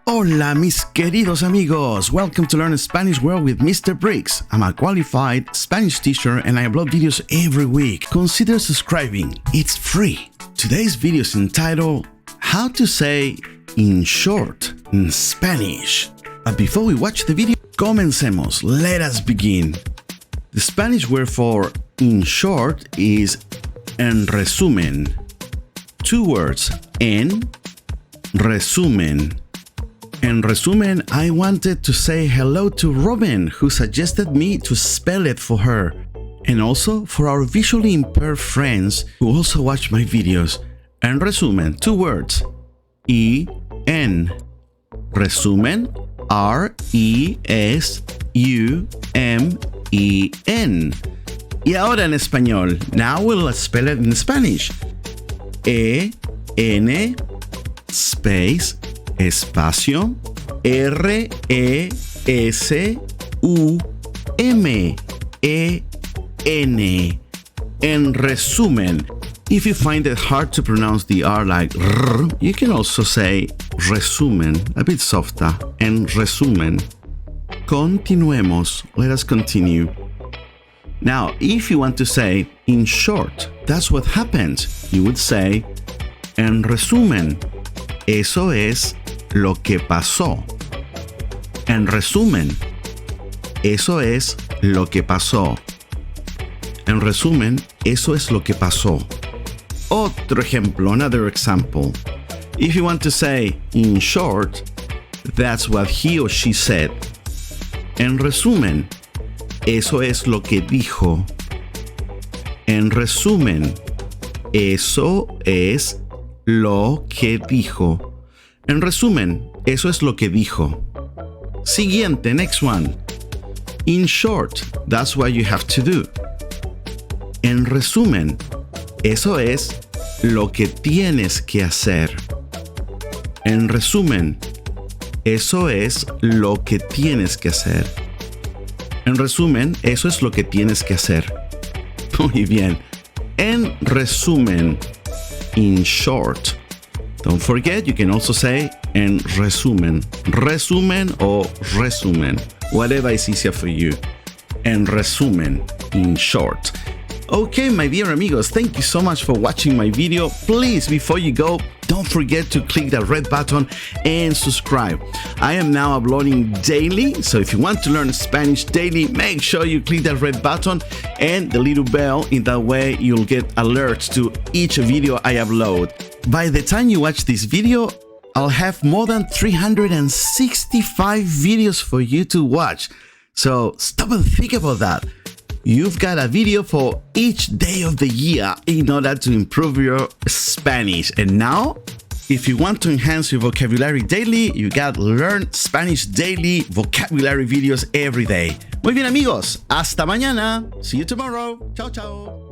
Hola mis queridos amigos, welcome to Learn Spanish World with Mr. Briggs. I'm a qualified Spanish teacher and I upload videos every week. Consider subscribing, it's free. Today's video is entitled How to Say in Short in Spanish. But before we watch the video, comencemos, let us begin. The Spanish word for in short is en resumen. Two words, en resumen. En resumen, I wanted to say hello to Robin, who suggested me to spell it for her. And also for our visually impaired friends who also watch my videos. En resumen, two words. E-N. Resumen, R-E-S-U-M-E-N. Y ahora en español. Now we'll spell it in Spanish. E-N space espacio R-E-S-U-M-E-N. En resumen. If you find it hard to pronounce the R like R, you can also say resumen, a bit softer. En resumen. Continuemos. Let us continue. Now, if you want to say in short, that's what happened. You would say en resumen. Eso es lo que pasó. En resumen, eso es lo que pasó. En resumen, eso es lo que pasó. Otro ejemplo, another example. If you want to say in short, that's what he or she said. En resumen, eso es lo que dijo. En resumen, eso es lo que dijo. En resumen, eso es lo que dijo. Siguiente, next one. In short, that's what you have to do. En resumen, eso es lo que tienes que hacer. En resumen, eso es lo que tienes que hacer. En resumen, eso es lo que tienes que hacer. Muy bien. En resumen, in short. Don't forget, you can also say en resumen. Resumen or resumen. Whatever is easier for you. En resumen, in short. Okay, my dear amigos, thank you so much for watching my video. Please, before you go, don't forget to click that red button and subscribe. I am now uploading daily, so if you want to learn Spanish daily, make sure you click that red button and the little bell. In that way, you'll get alerts to each video I upload. By the time you watch this video, I'll have more than 365 videos for you to watch. So stop and think about that. You've got a video for each day of the year in order to improve your Spanish. And now, if you want to enhance your vocabulary daily, you got Learn Spanish Daily vocabulary videos every day. Muy bien amigos, hasta mañana. See you tomorrow. Chao, chao.